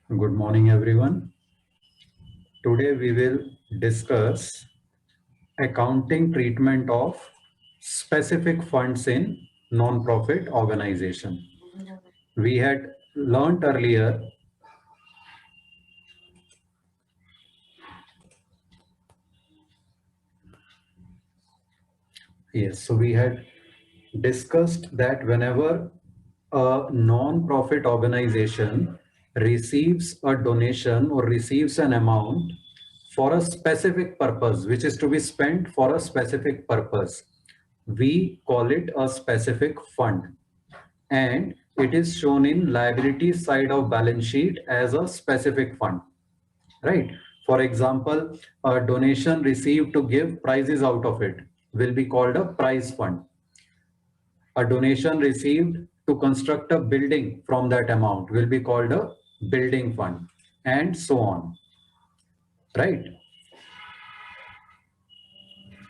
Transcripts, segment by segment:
Good morning, everyone. Today we will discuss accounting treatment of specific funds in non-profit organization. We had learned earlier. Yes, so we had discussed that whenever a non-profit organization receives a donation or receives an amount for a specific purpose, which is to be spent for a specific purpose, we call it a specific fund, and it is shown in liability side of balance sheet as a specific fund, right? For example, a donation received to give prizes out of it will be called a prize fund. A donation received to construct a building from that amount will be called a building fund, and so on, right?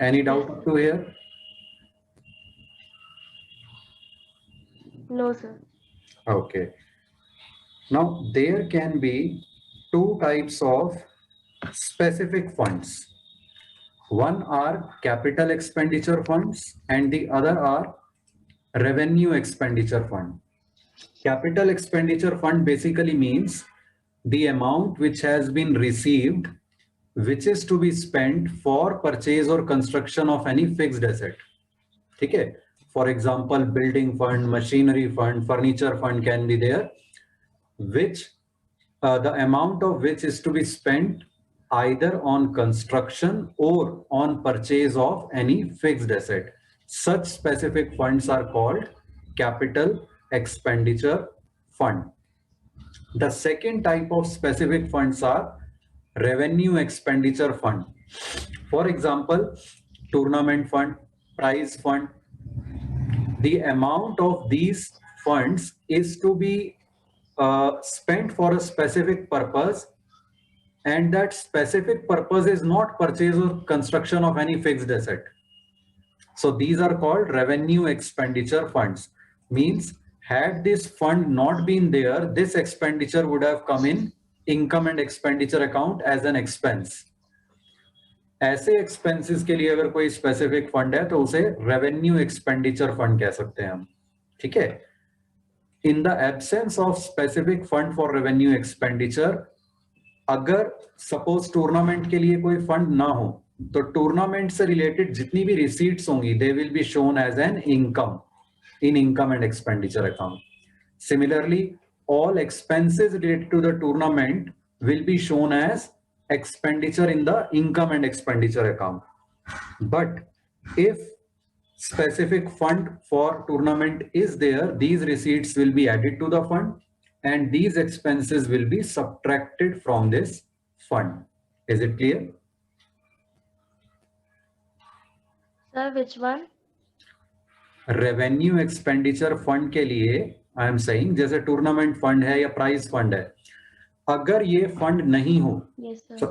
Any Yes, doubt up to here? no, sir. Okay. Now there can be two types of specific funds. One are capital expenditure funds and the other are revenue expenditure fund. Capital expenditure fund basically means the amount which has been received, which is to be spent for purchase or construction of any fixed asset. Okay. For example, building fund, machinery fund, furniture fund can be there, which the amount of which is to be spent either on construction or on purchase of any fixed asset. Such specific funds are called capital expenditure fund. The second type of specific funds are revenue expenditure fund. For example, tournament fund, prize fund. The amount of these funds is to be spent for a specific purpose, and that specific purpose is not purchase or construction of any fixed asset. So these are called revenue expenditure funds. Means had this fund not been there, this expenditure would have come in income and expenditure account as an expense. ऐसे expenses के लिए अगर कोई specific fund है तो उसे revenue expenditure fund कह सकते हैं हम, ठीक है? In the absence of specific fund for revenue expenditure, अगर सपोज टूर्नामेंट के लिए कोई फंड ना हो तो टूर्नामेंट से रिलेटेड जितनी भी रिसीट्स होंगी they will be shown as an income in income and expenditure account. Similarly, all expenses related to the tournament will be shown as expenditure in the income and expenditure account. But if specific fund for tournament is there, these receipts will be added to the fund and these expenses will be subtracted from this fund. Is it clear? Sir, which one? Revenue expenditure fund के लिए I am saying जैसे tournament fund है या prize fund है, अगर ये fund नहीं हो Yes, sir.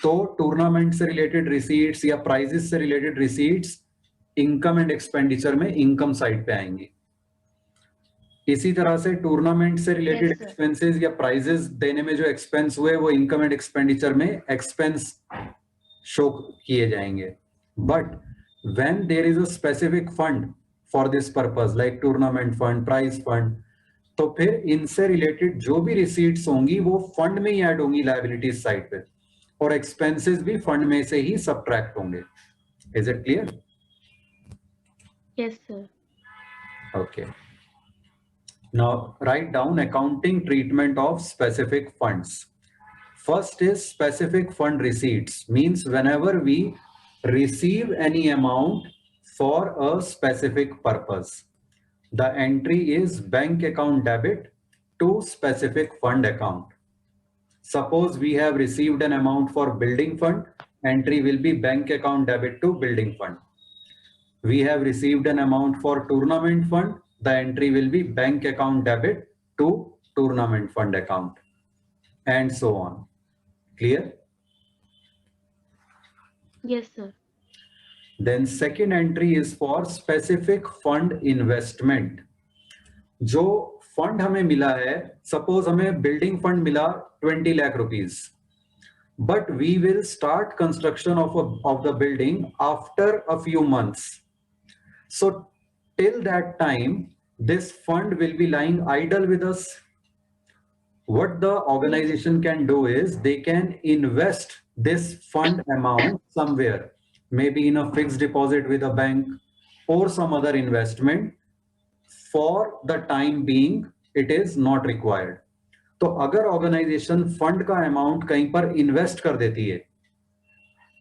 तो टूर्नामेंट से रिलेटेड रिसीट्स या प्राइजेस से related receipts income and expenditure में इनकम साइड पे आएंगी. इसी तरह से टूर्नामेंट से रिलेटेड Yes, sir. एक्सपेंसेस या प्राइजेस देने में जो एक्सपेंस हुए वो इनकम एंड एक्सपेंडिचर में एक्सपेंस शो किए जाएंगे. But when there is a specific fund for this purpose like tournament fund, prize fund, तो फिर इनसे रिलेटेड जो भी रिसीट्स होंगी वो फंड में ही ऐड होंगी लायबिलिटीज साइड पे और एक्सपेंसेस भी फंड में से ही सब्ट्रैक्ट होंगे. Is it clear? Yes, sir. Okay. Now write down accounting treatment of specific funds. First is specific fund receipts. Means whenever we receive any amount for a specific purpose, the entry is bank account debit to specific fund account. Suppose we have received an amount for building fund, entry will be bank account debit to building fund. We have received an amount for tournament fund, the entry will be bank account debit to tournament fund account, and so on. Clear? Yes, sir. Then second entry is for specific fund investment. जो fund हमें मिला है, suppose हमें building fund मिला 20 lakh rupees, but we will start construction of the building after a few months. So till that time, this fund will be lying idle with us. What the organization can do is they can invest this fund amount somewhere, maybe in a fixed deposit with a bank or some other investment. For the time being, it is not required. तो अगर organisation fund का amount कहीं पर invest कर देती है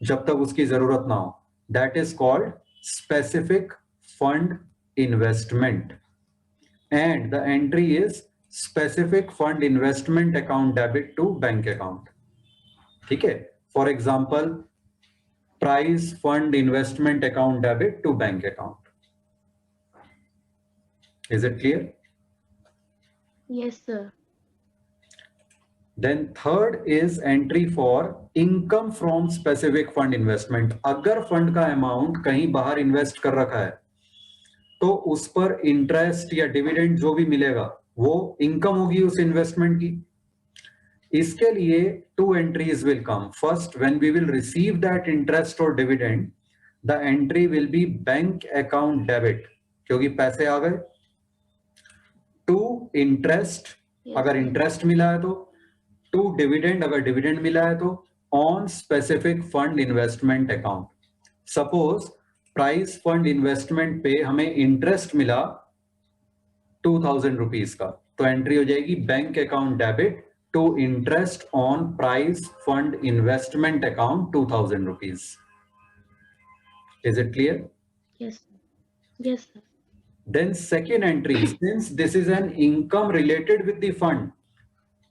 जब तक उसकी जरूरत ना हो, that is called specific fund investment, and the entry is specific fund investment account debit to bank account. ठीक है, for example prize fund investment account debit to bank account. Is it clear? Yes, sir. Then third is entry for income from specific fund investment. अगर fund का amount कहीं बाहर invest कर रखा है तो उस पर इंटरेस्ट या डिविडेंड जो भी मिलेगा वो इनकम होगी उस इन्वेस्टमेंट की. इसके लिए two entries will come. First, when we will receive that interest और dividend, the entry will be bank account debit, क्योंकि पैसे आ गए. टू इंटरेस्ट, अगर इंटरेस्ट मिला है तो. टू डिविडेंड, अगर डिविडेंड मिला है तो. On specific fund investment account. Suppose price fund investment पे हमें इंटरेस्ट मिला 2000 रुपीज का, तो एंट्री हो जाएगी bank account debit to interest on prize fund investment account 2000 rupees. इज it clear? Yes. Yes, sir. Then second entry, since this is an income related with the fund,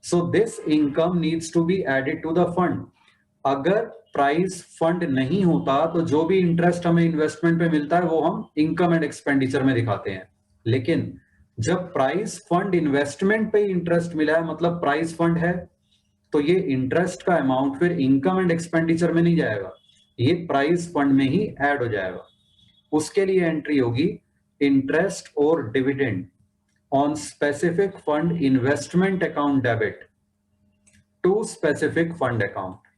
so this income needs to be added to the fund. अगर price fund नहीं होता तो जो भी interest हमें investment पे मिलता है वो हम इनकम एंड एक्सपेंडिचर में दिखाते हैं. लेकिन जब प्राइस फंड इन्वेस्टमेंट पे इंटरेस्ट मिला है, मतलब प्राइस फंड है, तो ये इंटरेस्ट का अमाउंट फिर इनकम एंड एक्सपेंडिचर में नहीं जाएगा, ये प्राइस फंड में ही ऐड हो जाएगा. उसके लिए एंट्री होगी interest or dividend on specific fund investment account debit to specific fund account.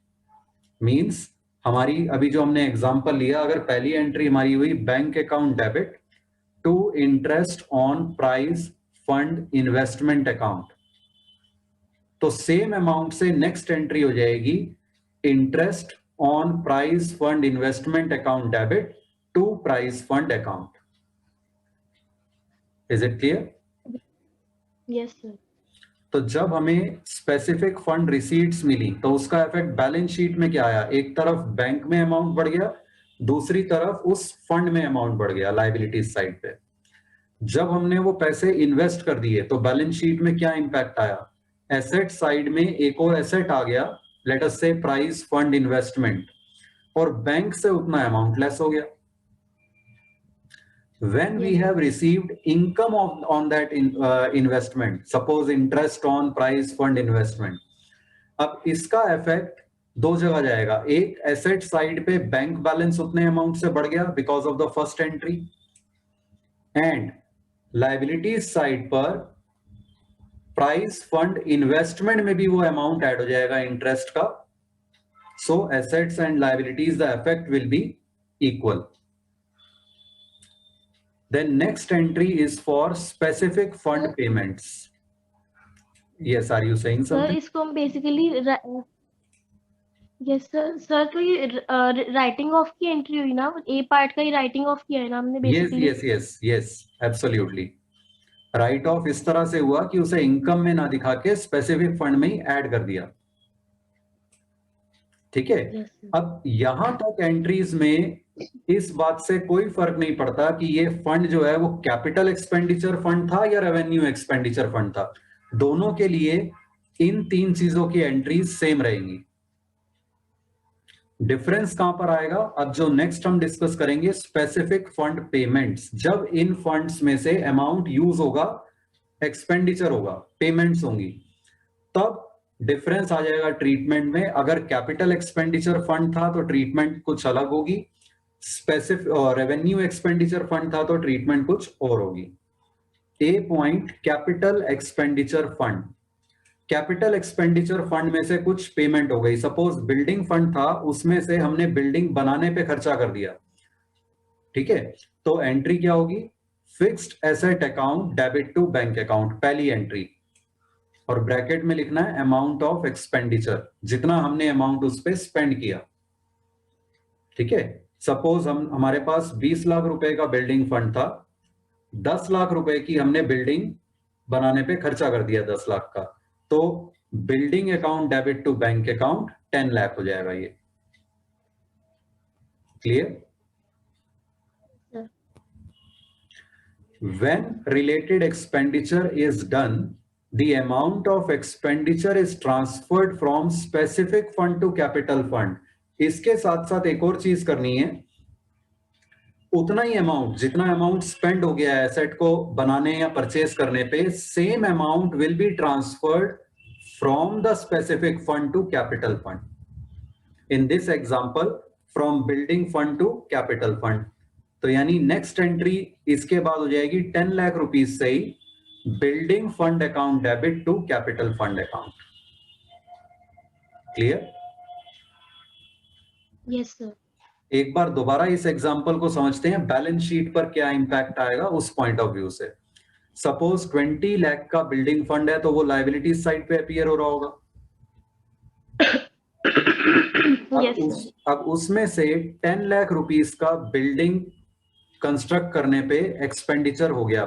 Means हमारी अभी जो हमने एग्जांपल लिया, अगर पहली एंट्री हमारी हुई bank account debit to interest on prize fund investment account, तो सेम अमाउंट से नेक्स्ट एंट्री हो जाएगी interest on prize fund investment account debit to prize fund account. Is it clear? Yes, sir. तो जब हमें specific fund receipts मिली तो उसका effect balance sheet में क्या आया? एक तरफ बैंक में अमाउंट बढ़ गया, दूसरी तरफ उस फंड में अमाउंट बढ़ गया लायबिलिटीज साइड पे. जब हमने वो पैसे इन्वेस्ट कर दिए तो बैलेंस शीट में क्या इंपैक्ट आया? एसेट साइड में एक और एसेट आ गया, लेट अस से प्राइस फंड इन्वेस्टमेंट, और बैंक से उतना अमाउंट लेस हो गया. When we have received income on that investment, suppose interest on price fund investment, अब इसका इफेक्ट दो जगह जाएगा. एक, एसेट साइड पे बैंक बैलेंस उतने अमाउंट से बढ़ गया because of the first entry, and liabilities side पर प्राइस फंड इन्वेस्टमेंट में भी वो अमाउंट ऐड हो जाएगा इंटरेस्ट का. So assets and liabilities the effect will be equal. Then next entry is for specific fund payments. Yes, are you saying sir something? इसको हम basically yes sir. Sir तो ये राइटिंग ऑफ की entry हुई ना, ए part का ही writing of किया है ना हमने Yes, basically. yes, yes, yes, absolutely. Right of इस तरह से हुआ कि उसे इनकम में ना दिखा के स्पेसिफिक फंड में ही ऐड कर दिया. ठीक है. Yes, sir. अब यहां तक एंट्रीज में इस बात से कोई फर्क नहीं पड़ता कि ये फंड जो है वो कैपिटल एक्सपेंडिचर फंड था या रेवेन्यू एक्सपेंडिचर फंड था. दोनों के लिए इन तीन चीजों की एंट्रीज सेम रहेंगी. डिफरेंस कहां पर आएगा? अब जो नेक्स्ट हम डिस्कस करेंगे, स्पेसिफिक फंड पेमेंट्स. जब इन फंड्स में से अमाउंट यूज होगा, एक्सपेंडिचर होगा, पेमेंट्स होंगी, तब डिफरेंस आ जाएगा ट्रीटमेंट में. अगर कैपिटल एक्सपेंडिचर फंड था तो ट्रीटमेंट कुछ अलग होगी, स्पेसिफिक रेवेन्यू एक्सपेंडिचर फंड था तो ट्रीटमेंट कुछ और होगी. A point capital expenditure fund. Capital expenditure fund में से कुछ पेमेंट हो गई, सपोज बिल्डिंग फंड था, उसमें से हमने बिल्डिंग बनाने पे खर्चा कर दिया, ठीक है, तो एंट्री क्या होगी, fixed asset account debit to bank account, पहली एंट्री, और ब्रैकेट में लिखना है अमाउंट ऑफ एक्सपेंडिचर, जितना हमने अमाउंट उस पे स्पेंड किया, ठीक है। सपोज हमारे पास 20 लाख रुपए का बिल्डिंग फंड था, 10 लाख रुपए की हमने बिल्डिंग बनाने पे खर्चा कर दिया 10 लाख का, तो building account debit to bank account 10 lakh हो जाएगा। ये clear? When related expenditure is done, the amount of expenditure is transferred from specific fund to capital fund. इसके साथ साथ एक और चीज करनी है, उतना ही अमाउंट, जितना अमाउंट स्पेंड हो गया है एसेट को बनाने या परचेज करने पे, same amount will be transferred from the specific fund to capital fund. In this example from building fund to capital fund. तो यानी नेक्स्ट एंट्री इसके बाद हो जाएगी 10 लाख रुपीज से ही building fund account debit to capital fund account. Clear? Yes sir. एक बार दोबारा इस एग्जांपल को समझते हैं, बैलेंस शीट पर क्या इंपैक्ट आएगा उस पॉइंट ऑफ व्यू से। सपोज 20 लाख का बिल्डिंग फंड है, तो वो लायबिलिटी साइड पे अपीयर हो रहा होगा। अब उसमें से 10 लाख रुपीस का बिल्डिंग कंस्ट्रक्ट करने पे एक्सपेंडिचर हो गया,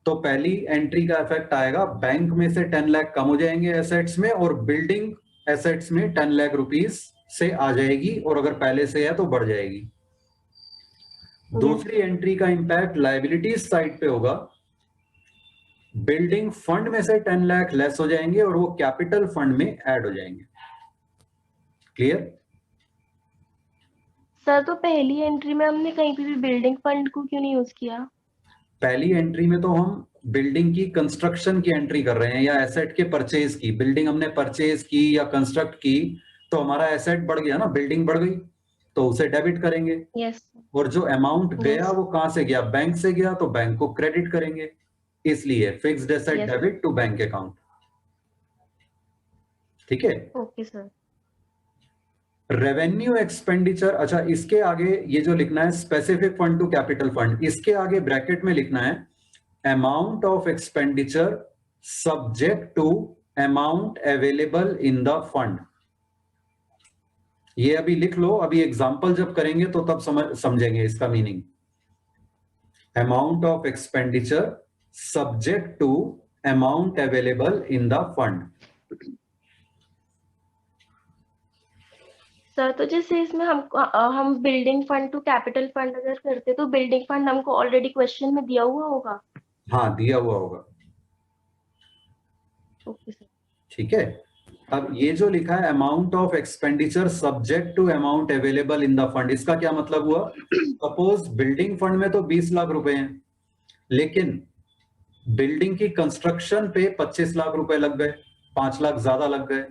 तो पहली एंट्री का इफेक्ट आएगा, बैंक में से 10 लाख कम हो जाएंगे एसेट्स में, और बिल्डिंग एसेट्स में 10 लाख रुपीस से आ जाएगी, और अगर पहले से है तो बढ़ जाएगी। दूसरी एंट्री का इंपैक्ट लायबिलिटीज साइड पे होगा, बिल्डिंग फंड में से 10 लाख लेस हो जाएंगे और वो कैपिटल फंड में ऐड हो जाएंगे। क्लियर? सर तो पहली एंट्री में हमने कहीं पे भी बिल्डिंग फंड को क्यों नहीं यूज किया? पहली एंट्री में तो हम बिल्डिंग की कंस्ट्रक्शन की एंट्री कर रहे हैं, या एसेट के परचेज की। बिल्डिंग हमने परचेज की या कंस्ट्रक्ट की, तो हमारा एसेट बढ़ गया ना, बिल्डिंग बढ़ गई, तो उसे डेबिट करेंगे। यस। और जो अमाउंट गया Yes. वो कहां से गया, बैंक से गया, तो बैंक को क्रेडिट करेंगे, इसलिए fixed asset Yes. Debit to bank account. ठीक है? Okay sir. रेवेन्यू एक्सपेंडिचर, अच्छा इसके आगे ये जो लिखना है specific fund to capital fund, इसके आगे ब्रैकेट में लिखना है amount of expenditure subject to amount available in the fund. ये अभी लिख लो, अभी एग्जांपल जब करेंगे तो तब समझेंगे इसका meaning. Amount of expenditure subject to amount available in the fund. Sir तो जैसे इसमें हम building fund to capital fund अगर करते तो बिल्डिंग फंड हमको ऑलरेडी क्वेश्चन में दिया हुआ होगा। हाँ, दिया हुआ होगा। Okay sir. ठीक है, अब ये जो लिखा है amount of expenditure subject to amount available in the fund, इसका क्या मतलब हुआ? सपोज बिल्डिंग फंड में तो 20 लाख रुपए हैं, लेकिन बिल्डिंग की कंस्ट्रक्शन पे 25 लाख रुपए लग गए, 5 लाख ज्यादा लग गए,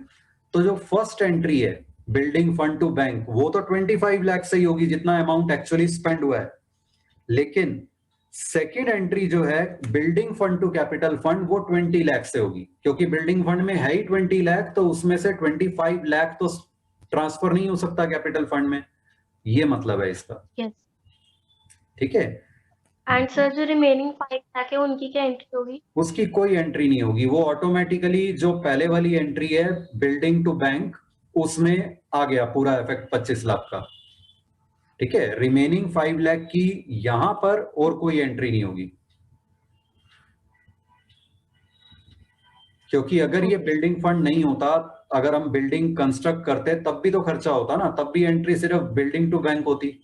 तो जो फर्स्ट एंट्री है बिल्डिंग फंड टू बैंक, वो तो 25 लाख से ही होगी जितना अमाउंट एक्चुअली स्पेंड हुआ है। लेकिन सेकेंड एंट्री जो है building fund to capital fund, वो 20 लाख से होगी, क्योंकि बिल्डिंग फंड में है ही 20 लाख, तो उसमें से 25 लाख तो ट्रांसफर नहीं हो सकता कैपिटल फंड में। ये मतलब है इसका। यस। ठीक है। एंड सर जो रिमेनिंग 5 लाख है उनकी क्या एंट्री होगी? उसकी कोई एंट्री नहीं होगी, वो ऑटोमेटिकली जो पहले वाली एंट्री है बिल्डिंग टू बैंक, उसमें आ गया पूरा इफेक्ट 25 लाख का। ठीक है, रिमेनिंग 5 लाख की यहां पर और कोई एंट्री नहीं होगी, क्योंकि अगर ये बिल्डिंग फंड नहीं होता, अगर हम बिल्डिंग कंस्ट्रक्ट करते तब भी तो खर्चा होता ना, तब भी एंट्री सिर्फ बिल्डिंग टू बैंक होती।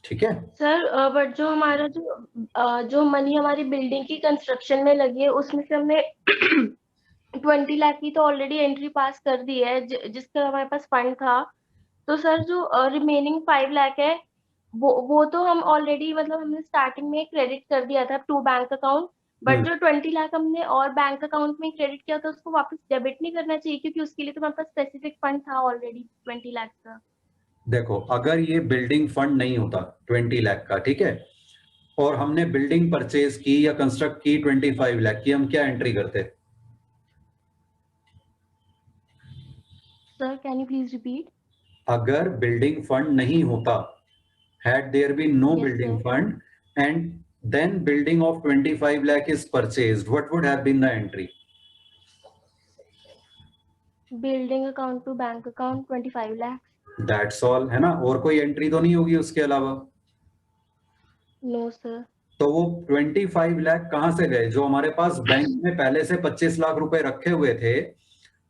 ठीक है सर बट जो हमारा जो मनी हमारी बिल्डिंग की कंस्ट्रक्शन में लगी है उसमें से हमने 20 लाख की तो ऑलरेडी एंट्री पास कर दी है जिसका हमारे पास फंड था। तो सर जो रिमेनिंग 5 लाख है वो तो हम ऑलरेडी मतलब हमने स्टार्टिंग में क्रेडिट कर दिया था टू बैंक अकाउंट, बट जो 20 लाख हमने और बैंक अकाउंट में क्रेडिट किया था उसको वापस डेबिट नहीं करना चाहिए, क्योंकि उसके लिए तो हमारे पास स्पेसिफिक फंड था ऑलरेडी 20 लाख का। देखो, अगर ये बिल्डिंग फंड नहीं होता 20 लाख का, ठीक है, और हमने बिल्डिंग परचेज की या कंस्ट्रक्ट की 25 लाख की, हम क्या एंट्री करते? Sir can you please repeat? अगर बिल्डिंग फंड नहीं होता, had there been no Yes, building sir. fund and then building of 25 lakh is purchased, what would have been the entry? Building account to bank account 25 lakh. That's all, है ना? और कोई entry तो नहीं होगी उसके अलावा? No sir. तो वो 25 लाख कहां से गए? जो हमारे पास बैंक में पहले से 25 लाख रुपए रखे हुए थे,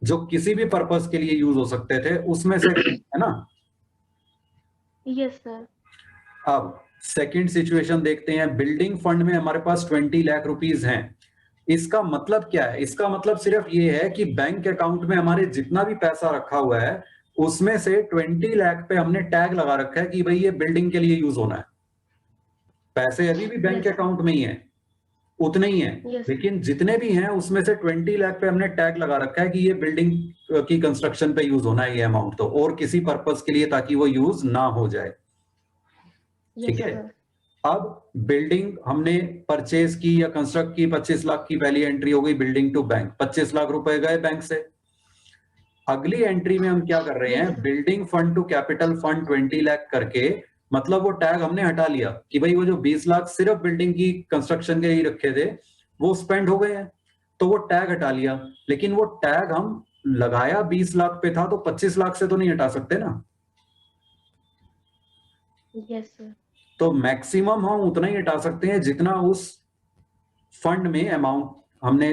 जो किसी भी पर्पस के लिए यूज हो सकते थे, उसमें से गए, है ना? Yes sir. अब सेकंड सिचुएशन देखते हैं। बिल्डिंग फंड में हमारे पास 20 लाख रुपीस हैं। इसका मतलब क्या है? इसका मतलब सिर्फ ये है कि बैंक अकाउंट में हमारे जितना भी पैसा रखा हुआ है, उसमें से 20 लाख पे हमने टैग लगा रखा है कि भाई ये बिल्डिंग के लिए यूज होना है। पैसे अभी भी बैंक अकाउंट में ही है, उतने ही है, लेकिन जितने भी हैं उसमें से 20 लाख पे हमने टैग लगा रखा है कि ये बिल्डिंग की कंस्ट्रक्शन पे यूज होना है ये अमाउंट, तो और किसी पर्पस के लिए, ताकि वो यूज ना हो जाए। ठीक है। अब बिल्डिंग हमने परचेज की या कंस्ट्रक्ट की, 25 लाख की पहली एंट्री हो गई बिल्डिंग टू बैंक, 25 लाख रुपए गए बैंक से। अगली एंट्री में हम क्या कर रहे हैं? Building fund to capital fund 20 lakh करके, मतलब वो टैग हमने हटा लिया कि भाई वो जो 20 लाख सिर्फ बिल्डिंग की कंस्ट्रक्शन के लिए रखे थे वो स्पेंड हो गए हैं, तो वो टैग हटा लिया। लेकिन वो टैग हम लगाया 20 लाख पे था, तो 25 लाख से तो नहीं हटा सकते ना। Yes sir. तो मैक्सिमम हम उतना ही हटा सकते हैं जितना उस फंड में अमाउंट हमने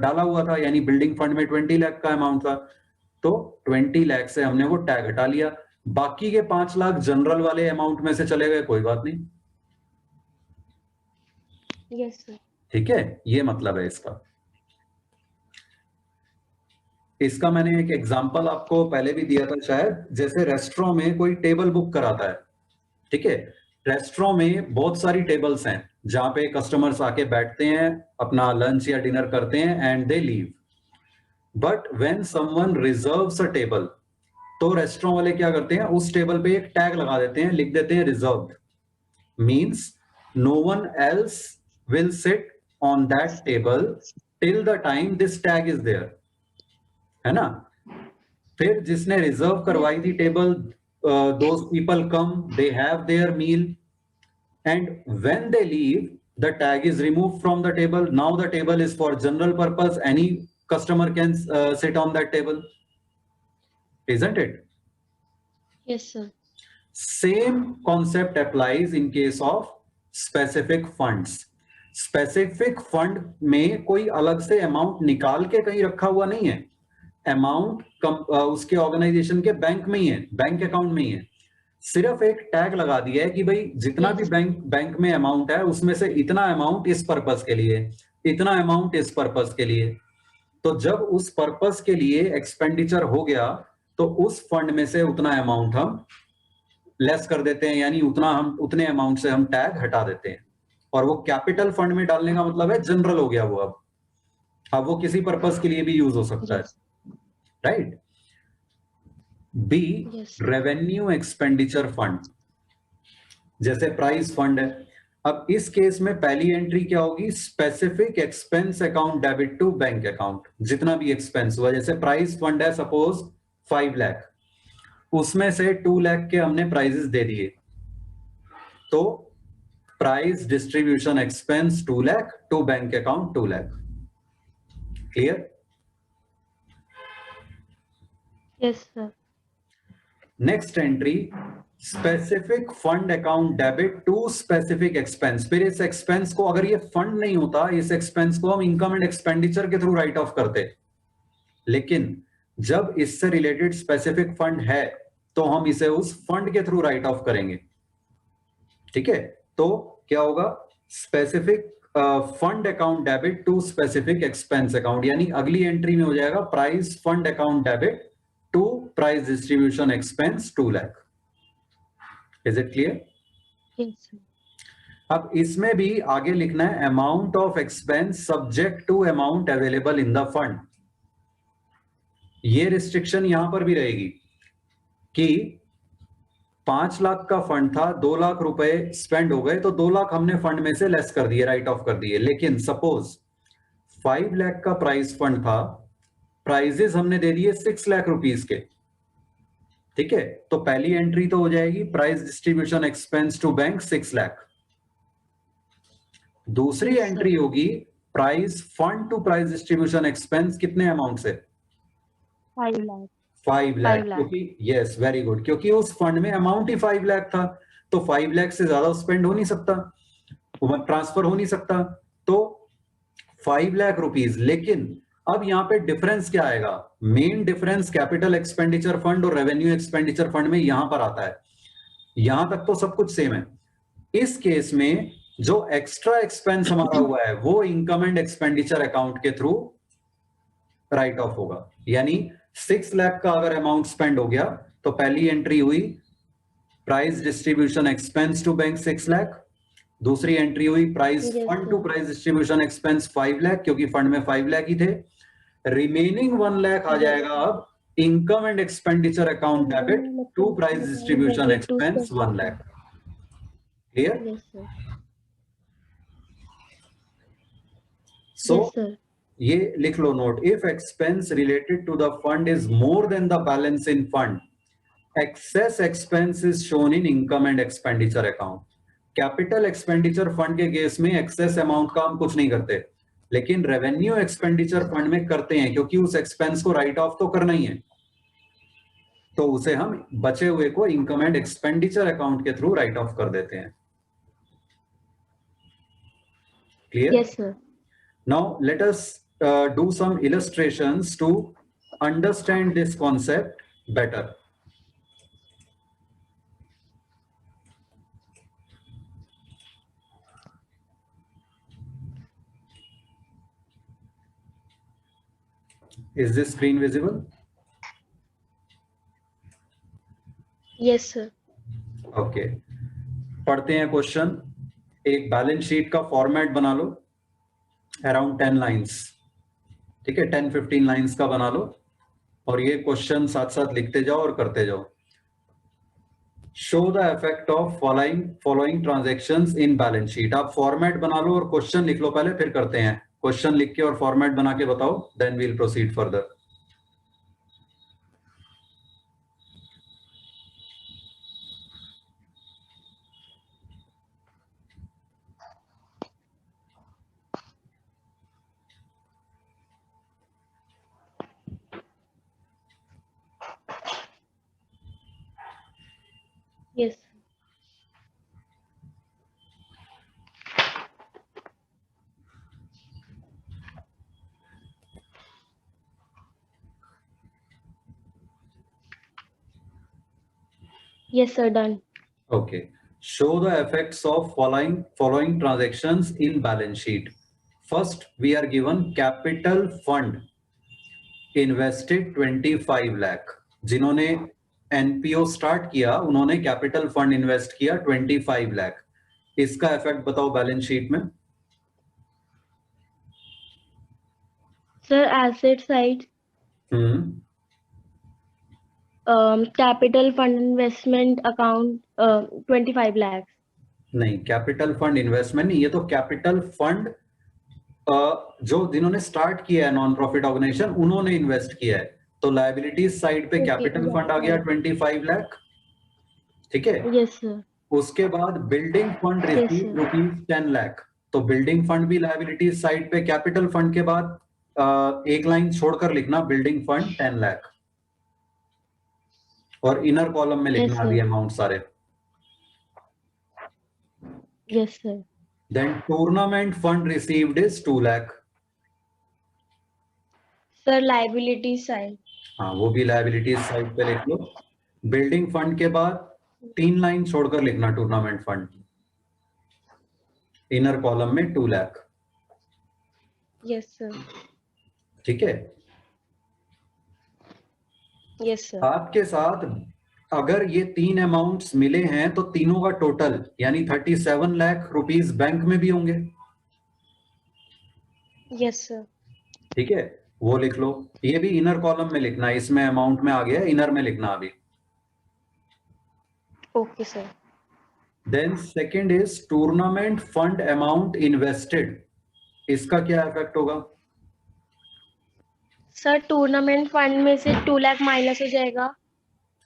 डाला हुआ था, यानी बिल्डिंग फंड में 20 लाख का अमाउंट था, तो 20 लाख से हमने वो टैग हटा लिया। बाकी के 5 लाख जनरल वाले अमाउंट में से चले गए, कोई बात नहीं। Yes sir. ठीक है, ये मतलब है इसका। इसका मैंने एक एग्जांपल आपको पहले भी दिया था शायद, जैसे रेस्टोरेंट में कोई टेबल बुक कराता है। ठीक है, रेस्टोरेंट में बहुत सारी टेबल्स हैं जहां पे कस्टमर्स आके बैठते हैं, अपना लंच या डिनर करते हैं and they leave. But when someone reserves a table, तो रेस्टोरेंट वाले क्या करते हैं? उस टेबल पे एक टैग लगा देते हैं, लिख देते हैं reserved, means no one else will sit on that table till the time this tag is there, है ना? फिर जिसने रिजर्व करवाई थी table, those people come, they have their meal, and when they leave, the tag is removed from the table. Now the table is for general purpose, any customer can sit on that table, isn't it? Yes sir. Same concept applies in case of specific funds. Specific fund में कोई अलग से amount निकाल के कहीं रखा हुआ नहीं है, अमाउंट उसके ऑर्गेनाइजेशन के बैंक में ही है, बैंक अकाउंट में ही है। सिर्फ एक टैग लगा दिया है कि भाई जितना भी बैंक में अमाउंट है उसमें से इतना अमाउंट इस पर्पस के लिए, इतना अमाउंट इस पर्पस के लिए। तो जब उस पर्पस के लिए एक्सपेंडिचर हो गया तो उस फंड में से उतना अमाउंट हम लेस कर देते हैं, यानी उतने अमाउंट से हम टैग हटा देते हैं। और वो कैपिटल फंड में डालने का मतलब है जनरल हो गया वो, अब वो किसी पर्पस के लिए भी यूज हो सकता है, right? B, revenue expenditure fund, जैसे प्राइस फंड है। अब इस केस में पहली एंट्री क्या होगी? Specific expense account debit to bank account, जितना भी एक्सपेंस हुआ। जैसे प्राइस फंड है सपोज 5 लाख, उसमें से 2 लाख के हमने प्राइजेस दे दिए, तो prize distribution expense 2 lakh to bank account 2 lakh. Clear? Yes sir. Next entry, specific fund account debit to specific expense. फिर इस एक्सपेंस को, अगर ये फंड नहीं होता, इस एक्सपेंस को हम इनकम एंड एक्सपेंडिचर के थ्रू राइट ऑफ करते, लेकिन जब इससे रिलेटेड स्पेसिफिक फंड है तो हम इसे उस फंड के थ्रू राइट ऑफ करेंगे। ठीक है, तो क्या होगा? Specific fund account debit to specific expense account, यानी अगली एंट्री में हो जाएगा prize fund account debit to prize distribution expense 2 lakh. Is it clear? Yes sir. अब इसमें भी आगे लिखना है amount of expense subject to amount available in the fund. ये रिस्ट्रिक्शन यहां पर भी रहेगी कि 5 लाख का फंड था, 2 लाख रुपए स्पेंड हो गए, तो 2 लाख हमने फंड में से लेस कर दिए, राइट ऑफ कर दिए। लेकिन सपोज 5 लाख का प्राइस फंड था, प्राइजेस हमने दे दिए 6 लाख रुपीस के, ठीक है, तो पहली एंट्री तो हो जाएगी prize distribution expense to bank 6 lakh. दूसरी Yes, sir. एंट्री होगी prize fund to prize distribution expense, कितने अमाउंट से? 5 लाख 5 लाख, 5 लाख। क्योंकि यस वेरी गुड, क्योंकि उस फंड में अमाउंट ही 5 लाख था, तो 5 लाख से ज्यादा स्पेंड हो नहीं सकता, ट्रांसफर हो नहीं सकता, तो 5 लाख रुपीस। लेकिन अब यहाँ पे डिफरेंस क्या आएगा? Main difference capital expenditure fund और रेवेन्यू एक्सपेंडिचर फंड में यहां पर आता है। यहां तक तो सब कुछ सेम है। इस केस में जो एक्स्ट्रा एक्सपेंस हमारा हुआ है वो इनकम एंड एक्सपेंडिचर अकाउंट के थ्रू राइट ऑफ होगा। यानी 6 लाख का अगर अमाउंट स्पेंड हो गया तो पहली एंट्री हुई prize distribution expense to bank 6 lakh, दूसरी एंट्री हुई prize Yes, fund to sir. Prize distribution expense 5 lakh, क्योंकि फंड में 5 लाख ही थे। रिमेनिंग 1 लाख आ Yes. जाएगा अब income and expenditure account debit to prize distribution expense 1 lakh. Clear? Yes, sir. So Yes, sir. ये लिख लो note, if expense related to the fund is more than the balance in fund, excess expense is shown in income and expenditure account. Capital expenditure fund के case में excess amount का हम कुछ नहीं करते, लेकिन रेवेन्यू एक्सपेंडिचर फंड में करते हैं, क्योंकि उस एक्सपेंस को राइट ऑफ तो करना ही है, तो उसे हम बचे हुए को इनकम एंड एक्सपेंडिचर अकाउंट के थ्रू राइट ऑफ कर देते हैं। Clear? Yes, sir. Now let us do some illustrations to understand this concept better. Is this screen visible? Yes, sir. Okay. पढ़ते हैं क्वेश्चन। एक बैलेंस शीट का format बना लो, around 10 lines, ठीक है, 10-15 लाइंस का बना लो, और ये क्वेश्चन साथ साथ लिखते जाओ और करते जाओ। Show the effect of following transactions in balance sheet. आप फॉर्मेट बना लो और क्वेश्चन लिख लो पहले, फिर करते हैं। क्वेश्चन लिख के और फॉर्मेट बना के बताओ, then we'll proceed further. Yes. Yes, sir. Done. Okay. Show the effects of following transactions in balance sheet. First, we are given capital fund invested 25 lakh. जिन्होंने एनपीओ स्टार्ट किया उन्होंने कैपिटल फंड इन्वेस्ट किया 25 लाख। इसका effect बताओ balance sheet में। Sir, asset side, capital fund investment account, 25 lakhs. नहीं, capital fund investment नहीं, ये तो कैपिटल फंड जो जिन्होंने स्टार्ट किया है नॉन प्रॉफिट ऑर्गेनाइजेशन उन्होंने इन्वेस्ट किया है, तो लायबिलिटीज साइड पे Okay, कैपिटल yeah, फंड आ गया yeah. 25 लाख, ठीक है। Yes, sir. उसके बाद building fund Yes, receive sir. Rupees 10 lakh, तो बिल्डिंग फंड भी लायबिलिटीज साइड पे, कैपिटल फंड के बाद एक लाइन छोड़कर लिखना बिल्डिंग फंड 10 लाख, और इनर कॉलम में लिखना sir. अभी अमाउंट सारे। Yes, sir. Then tournament fund received is 2 lakh, Sir, liability side. हाँ वो भी लायबिलिटीज साइड पे लिख लो। बिल्डिंग फंड के बाद 3 लाइन छोड़कर लिखना टूर्नामेंट फंड, इनर कॉलम में 2 लाख, Yes, sir. ठीक है। Yes, sir. आपके साथ अगर ये 3 अमाउंट्स मिले हैं तो तीनों का टोटल यानी 37 लाख रुपीस बैंक में भी होंगे, Yes, sir. ठीक है, वो लिख लो। ये भी इनर कॉलम में लिखना है, इसमें अमाउंट में आ गया, इनर में लिखना अभी। Okay sir. Then second is tournament fund amount invested, इसका क्या इफेक्ट होगा? सर टूर्नामेंट फंड में से 2 लाख माइनस हो जाएगा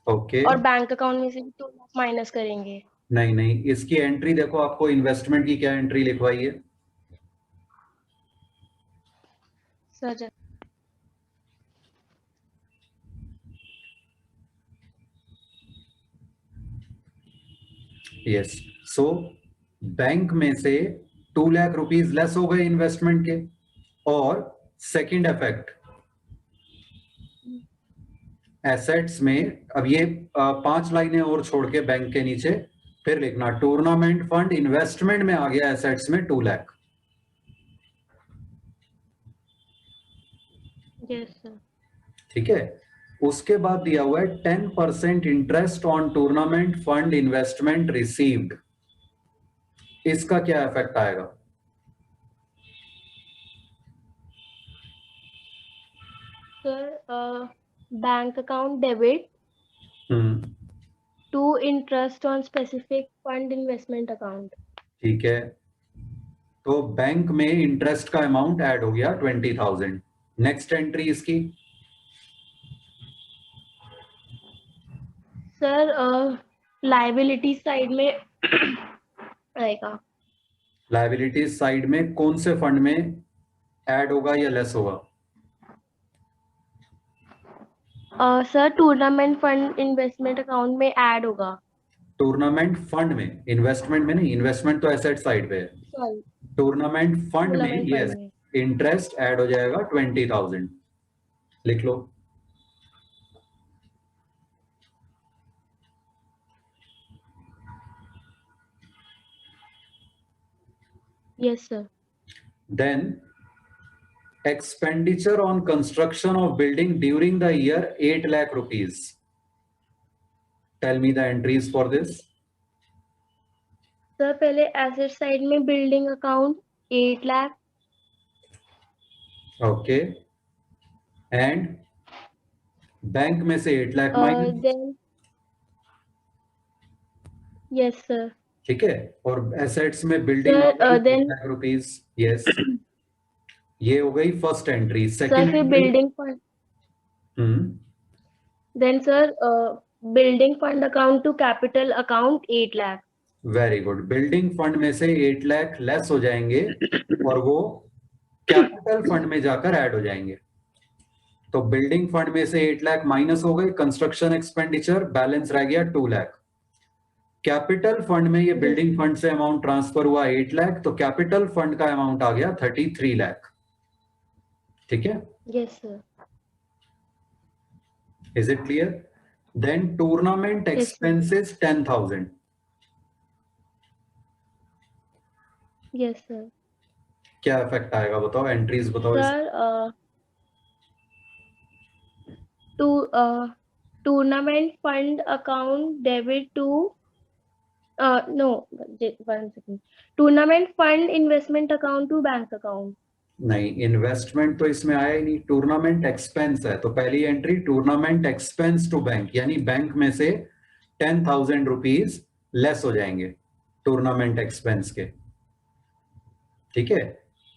ओके और बैंक अकाउंट में से भी 2 लाख माइनस करेंगे। नहीं नहीं, इसकी एंट्री देखो, आपको इन्वेस्टमेंट की क्या एंट्री लिखवाई है? सर यस, सो बैंक में से 2 लाख रुपीज लेस हो गए इन्वेस्टमेंट के। और सेकंड इफेक्ट, एसेट्स में, अब ये 5 लाइनें और छोड़ के बैंक के नीचे फिर लिखना, टूर्नामेंट फंड इन्वेस्टमेंट में आ गया एसेट्स में 2 लाख। Yes sir. ठीक है, उसके बाद दिया हुआ है 10% interest on tournament fund investment received, इसका क्या इफेक्ट आएगा? Sir bank account debit to interest on specific fund investment account. ठीक है, तो बैंक में इंटरेस्ट का अमाउंट ऐड हो गया 20,000। नेक्स्ट एंट्री इसकी? सर लाइबिलिटी साइड में आएगा। लायबिलिटीज साइड में कौन से फंड में ऐड होगा या लेस होगा? Sir tournament fund investment account में ऐड होगा। टूर्नामेंट फंड में, इन्वेस्टमेंट में नहीं, इन्वेस्टमेंट तो एसेट साइड पे है। सॉरी, टूर्नामेंट फंड में टूर्नामेंट यस, फंड में। इंटरेस्ट ऐड हो जाएगा 20,000, लिख लो। Yes sir. Then expenditure on construction of building during the year 8 lakh rupees. Tell me the entries for this. Sir पहले एसेट साइड में building account 8 lakh. Okay. And bank में से 8 lakh minus. Then yes sir. ठीक है, और assets में building sir then lakh rupees. Yes, ये हो गई फर्स्ट एंट्री। सर सेकंड फिर building fund, then sir building fund account to capital account 8 lakh. Very good, building fund में से 8 लाख लेस हो जाएंगे और वो कैपिटल फंड में जाकर ऐड हो जाएंगे। तो बिल्डिंग फंड में से 8 लाख माइनस हो गए, कंस्ट्रक्शन एक्सपेंडिचर, बैलेंस रह गया 2 लाख। कैपिटल फंड में ये बिल्डिंग फंड से अमाउंट ट्रांसफर हुआ 8 लाख, तो कैपिटल फंड का अमाउंट आ गया 33 लाख। ठीक है, yes sir. Is it clear? Then tournament Yes, sir. Expenses 10,000। Yes sir. क्या इफेक्ट आएगा बताओ, एंट्रीज बताओ। Sir tournament fund account debit to no 1 second, tournament fund investment account to bank account. नहीं, इन्वेस्टमेंट तो इसमें आया ही नहीं, टूर्नामेंट एक्सपेंस है। तो पहली entry tournament expense to bank, यानी बैंक में से 10,000 रुपीज लेस हो जाएंगे टूर्नामेंट एक्सपेंस के। ठीक है,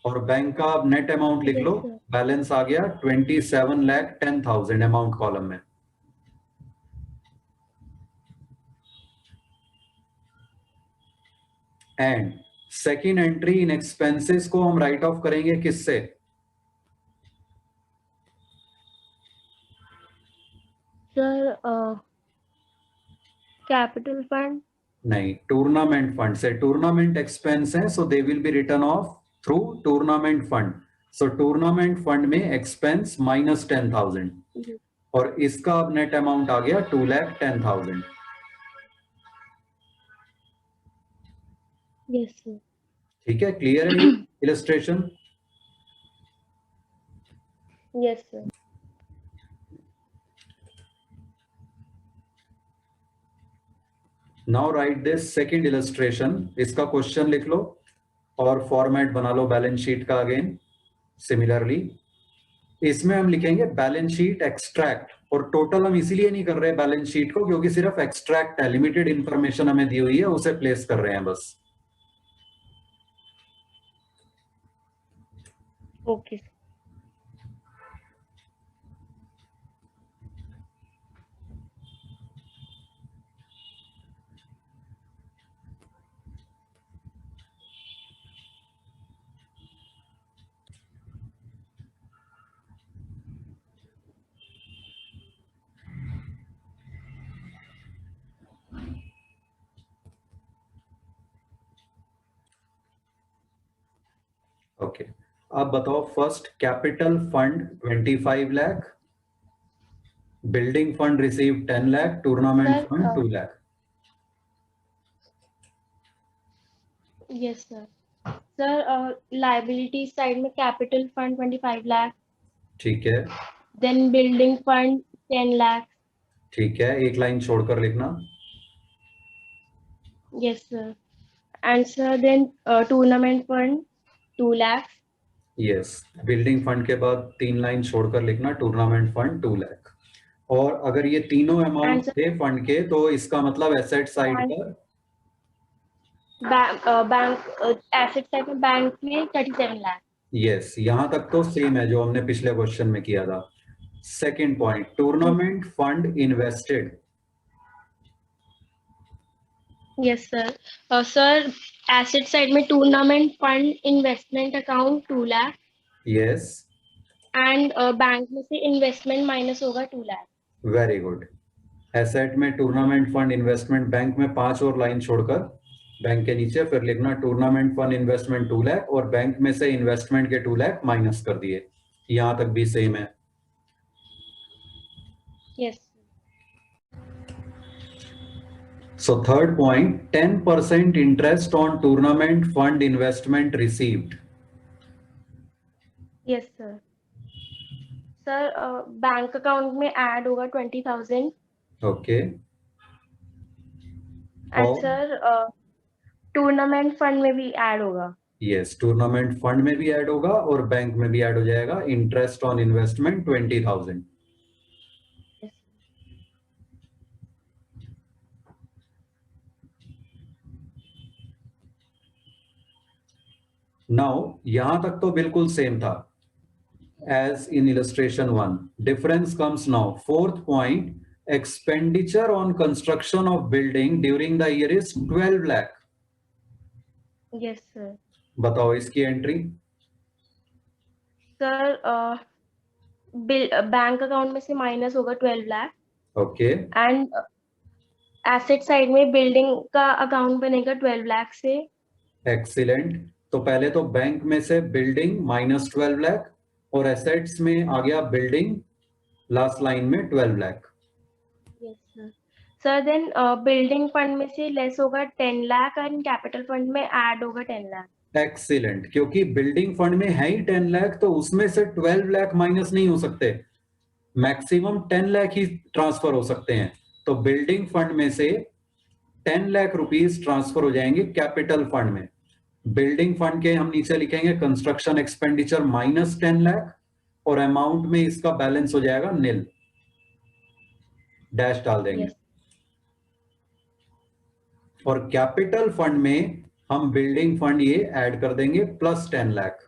और बैंक का नेट अमाउंट लिख Yes, लो, sir. बैलेंस आ गया 27,10,000 अमाउंट कॉलम में। And second entry in expenses को हम राइट ऑफ करेंगे किससे? Sir capital fund. नहीं, टूर्नामेंट फंड से। टूर्नामेंट एक्सपेंस है, so they will be written off through tournament fund. So tournament fund में एक्सपेंस माइनस 10,000 और इसका अब नेट अमाउंट आ गया 2,10,000। Yes sir. ठीक है, क्लियर है illustration? Yes sir. Now right this second illustration, इसका क्वेश्चन लिख लो और फॉर्मेट बना लो बैलेंस शीट का अगेन सिमिलरली। इसमें हम लिखेंगे बैलेंस शीट एक्सट्रैक्ट, और टोटल हम इसीलिए नहीं कर रहे बैलेंस शीट को क्योंकि सिर्फ एक्सट्रैक्ट है, लिमिटेड इंफॉर्मेशन हमें दी हुई है, उसे प्लेस कर रहे हैं बस। ओके। ओके, अब बताओ first capital fund 25 lakh, building fund receive 10 lakh, tournament sir fund 2 lakh. Yes sir. Sir liability side में कैपिटल फंड 25 लाख, ठीक है, देन बिल्डिंग फंड 10 लाख। ठीक है, एक लाइन छोड़कर लिखना। Yes sir. And sir then tournament fund 2 lakh. Yes, building fund के बाद 3 लाइन छोड़कर लिखना, टूर्नामेंट फंड 2 लाख। और अगर ये तीनों अमाउंट Answer. थे फंड के तो इसका मतलब एसेट साइड Bank. पर बैंक एसेट साइड में बैंक में 37 लाख। यस, यहां तक तो सेम है जो हमने पिछले क्वेश्चन में किया था। Second point, tournament fund invested. Yes sir. Sir asset side में tournament fund investment account 2 lakh yes, and bank में से इन्वेस्टमेंट माइनस होगा 2 लाख। Very good. एसेट में टूर्नामेंट फंड इन्वेस्टमेंट, बैंक में 5 और लाइन छोड़कर बैंक के नीचे फिर लिखना टूर्नामेंट फंड इन्वेस्टमेंट 2 लाख और बैंक में से इन्वेस्टमेंट के 2 लाख माइनस कर दिए। यहां तक भी सेम है। Yes. So third point, 10% interest on tournament fund investment received. Yes sir. Sir bank account में ऐड होगा 20,000 Okay. एंड और सर टूर्नामेंट फंड में भी ऐड होगा। यस, टूर्नामेंट फंड में भी ऐड होगा और बैंक में भी ऐड हो जाएगा। Interest on investment 20,000। नाउ यहां तक तो बिल्कुल सेम था as in illustration 1. Difference comes now. Fourth point, expenditure on construction of building during the year is 12 lakh. Yes sir. बताओ इसकी एंट्री। सर बैंक अकाउंट में से माइनस होगा 12 lakh okay, and asset side में बिल्डिंग का account बनेगा 12 लाख से। Excellent. तो पहले तो बैंक में से बिल्डिंग माइनस 12 लाख और एसेट्स में आ गया बिल्डिंग, लास्ट लाइन में 12 lakh. Yes sir. Sir then building fund में से लेस होगा 10 लाख एंड कैपिटल फंड में ऐड होगा 10 लाख। एक्सीलेंट, क्योंकि बिल्डिंग फंड में है ही 10 लाख तो उसमें से 12 लाख माइनस नहीं हो सकते, मैक्सिमम 10 लाख ही ट्रांसफर हो सकते हैं। तो बिल्डिंग फंड में से 10 लाख रुपीस ट्रांसफर हो जाएंगे कैपिटल फंड में। बिल्डिंग फंड के हम नीचे लिखेंगे कंस्ट्रक्शन एक्सपेंडिचर माइनस 10 लाख और अमाउंट में इसका बैलेंस हो जाएगा निल, डैश डाल देंगे। Yes. और कैपिटल फंड में हम बिल्डिंग फंड ये ऐड कर देंगे प्लस 10 लाख,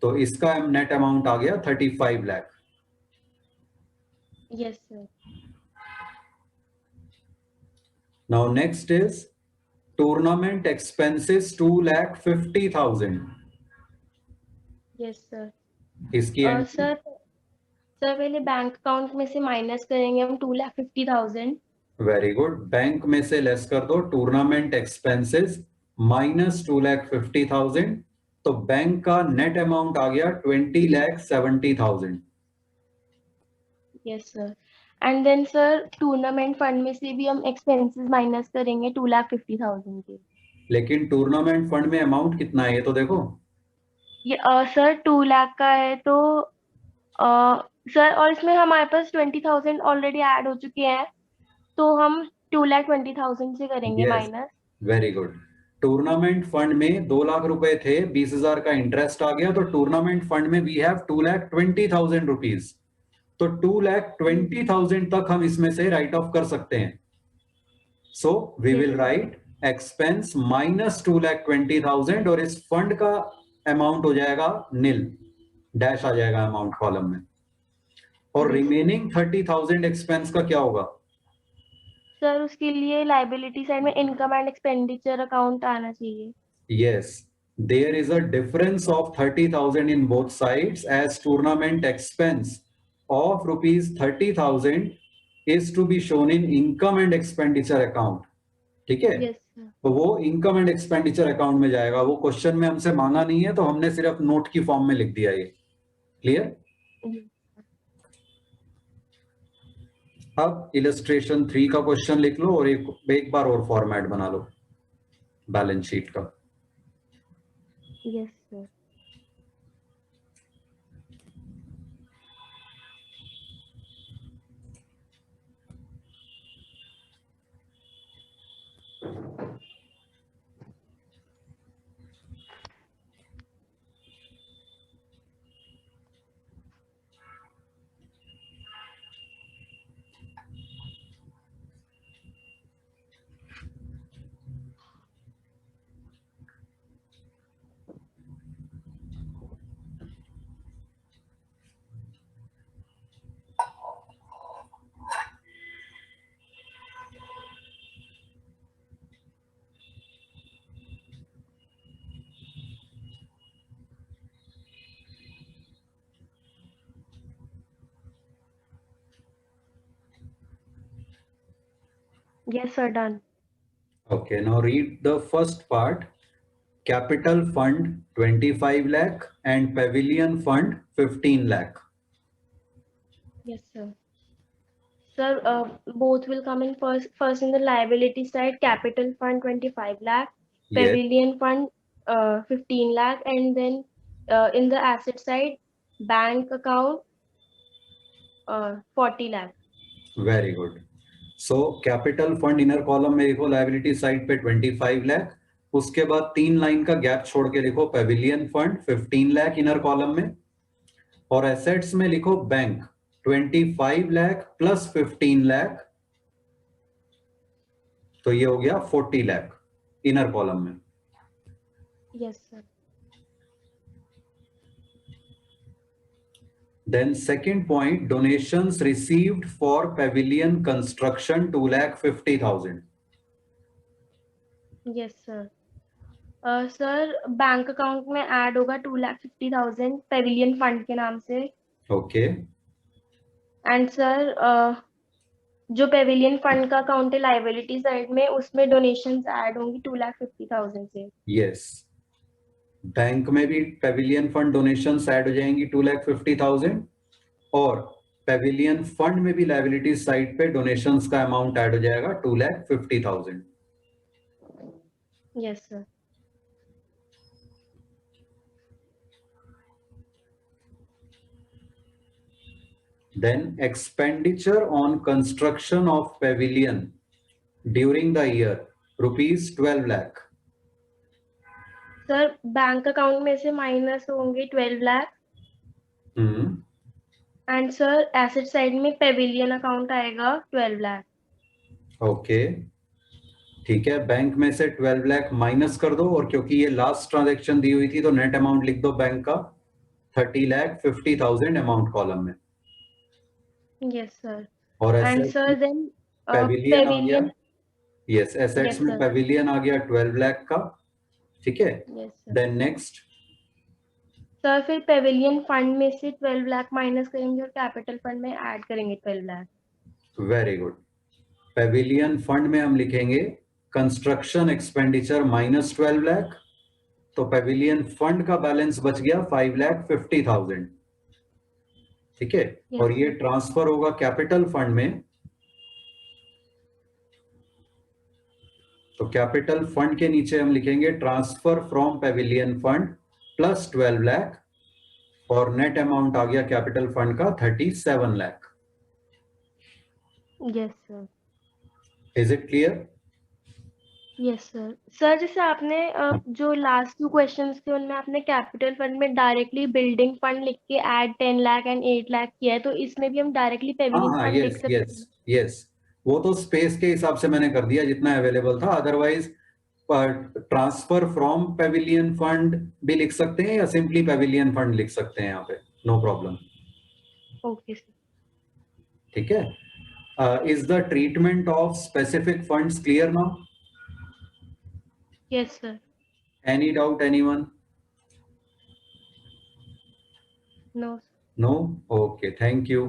तो इसका नेट अमाउंट आ गया 35 lakh. Yes, sir. Now next is tournament expenses 2,50,000. Yes, sir. इसकी और एंट्री। सर पहले बैंक अकाउंट में से माइनस करेंगे हम 2,50,000। वेरी गुड, बैंक में से लेस कर दो टूर्नामेंट एक्सपेंसेस माइनस 2,50,000, तो बैंक का नेट अमाउंट आ गया 20,70,000। Yes sir. And then sir tournament fund में से भी हम एक्सपेंसेस माइनस करेंगे 2,50,000 के। लेकिन टूर्नामेंट फंड में अमाउंट कितना है ये तो देखो। ये सर 2 लाख का है तो सर और इसमें हमारे पास 20,000 ऑलरेडी ऐड हो चुके हैं तो हम 2,20,000 से करेंगे Yes. Minus. Very good, tournament fund में 2 लाख रुपए थे, 20,000 का इंटरेस्ट आ गया, तो टूर्नामेंट फंड में वी हैव 2,20,000 रुपीज, तो 2,20,000 तक हम इसमें से राइट ऑफ कर सकते हैं. So we will write expense minus 2,20,000 और इस फंड का अमाउंट हो जाएगा नील, डैश आ जाएगा अमाउंट कॉलम में. और रिमेनिंग 30,000 एक्सपेंस का क्या होगा? सर उसके लिए लाइबिलिटी साइड में इनकम एंड एक्सपेंडिचर अकाउंट आना चाहिए. Yes, there is a difference of 30,000 in both sides, as tournament expense of rupees 30,000 is to be shown in income and expenditure account. ठीक है? Yes sir. तो वो income and expenditure account में जाएगा. वो question में हमसे मांगा नहीं है, तो हमने सिर्फ नोट की फॉर्म में लिख दिया. ये क्लियर? अब इलस्ट्रेशन 3 का क्वेश्चन लिख लो और एक बार और फॉर्मेट बना लो बैलेंस शीट का. Yes sir. Yes, sir, done. Okay, now read the first part. Capital fund 25 lakh and pavilion fund 15 lakh. Yes, sir. Sir, both will come in first in the liability side, capital fund 25 lakh, Yes, pavilion fund 15 lakh, and then in the asset side, bank account 40 lakh. very good. So capital fund inner column में लिखो liability side पे 25 लाख. उसके बाद 3 line का gap छोड़ के लिखो Pavilion fund 15 lakh inner column में. और एसेट्स में लिखो बैंक 25 लाख प्लस 15 लाख, तो ये हो गया 40 लाख इनर कॉलम में. Yes, sir. Then second point, donations received for pavilion construction 2,50,000. Yes, sir. Sir bank account में ऐड होगा 2,50,000 पेविलियन फंड के नाम से. ओके, एंड सर जो पेविलियन फंड का अकाउंट है लाइबिलिटी साइड में, उसमें डोनेशंस ऐड होंगी 2,50,000 से. यस. बैंक में भी पेविलियन फंड डोनेशंस ऐड हो जाएंगी 2,50,000 और पेविलियन फंड में भी लायबिलिटी साइड पे डोनेशंस का अमाउंट ऐड हो जाएगा 2,50,000. Yes sir. Then expenditure on construction of pavilion during the year rupees 12 lakh. Sir bank account में से माइनस होंगे 12 lakh. And sir asset side में पेविलियन अकाउंट आएगा 12 लाख. ओके, ठीक है. बैंक में से 12 लाख माइनस कर दो, और क्योंकि ये लास्ट ट्रांजैक्शन दी हुई थी तो नेट अमाउंट लिख दो बैंक का 30,50,000 अमाउंट कॉलम में. Yes sir. और एंड सर देन पेविलियन आ गया. पेविलियन. यस, एसेट्स Yes, में sir. पेविलियन आ गया 12 लाख का. ठीक है. Yes sir. Then next, sir फिर पेविलियन फंड में से 12 लाख माइनस करेंगे और कैपिटल फंड में ऐड करेंगे 12 lakh. Very good. Pavilion fund में हम लिखेंगे कंस्ट्रक्शन एक्सपेंडिचर माइनस 12 लाख, तो पेविलियन फंड का बैलेंस बच गया 5,50,000. ठीक है. Yes, और ये sir. ट्रांसफर होगा कैपिटल फंड में, तो कैपिटल फंड के नीचे हम लिखेंगे transfer from Pavilion fund plus 12 lakh, और नेट अमाउंट आ गया कैपिटल फंड का 37 lakh. Yes sir. Is it clear? Yes sir. Sir जैसे आपने जो लास्ट 2 क्वेश्चंस थे उनमें आपने कैपिटल फंड में डायरेक्टली बिल्डिंग फंड लिख के ऐड 10 लाख एंड 8 लाख किया है, तो इसमें भी हम डायरेक्टली हाँ पेविलियन हाँ, फंड लिख यस सकते यस हैं? यस, वो तो स्पेस के हिसाब से मैंने कर दिया जितना अवेलेबल था। Otherwise transfer from Pavilion fund भी लिख सकते हैं या सिंपली पेविलियन फंड लिख सकते हैं यहाँ पे, नो प्रॉब्लम। Okay sir. ठीक है, is the treatment of specific funds clear now? Yes sir. Any doubt anyone? No. No, okay, thank you.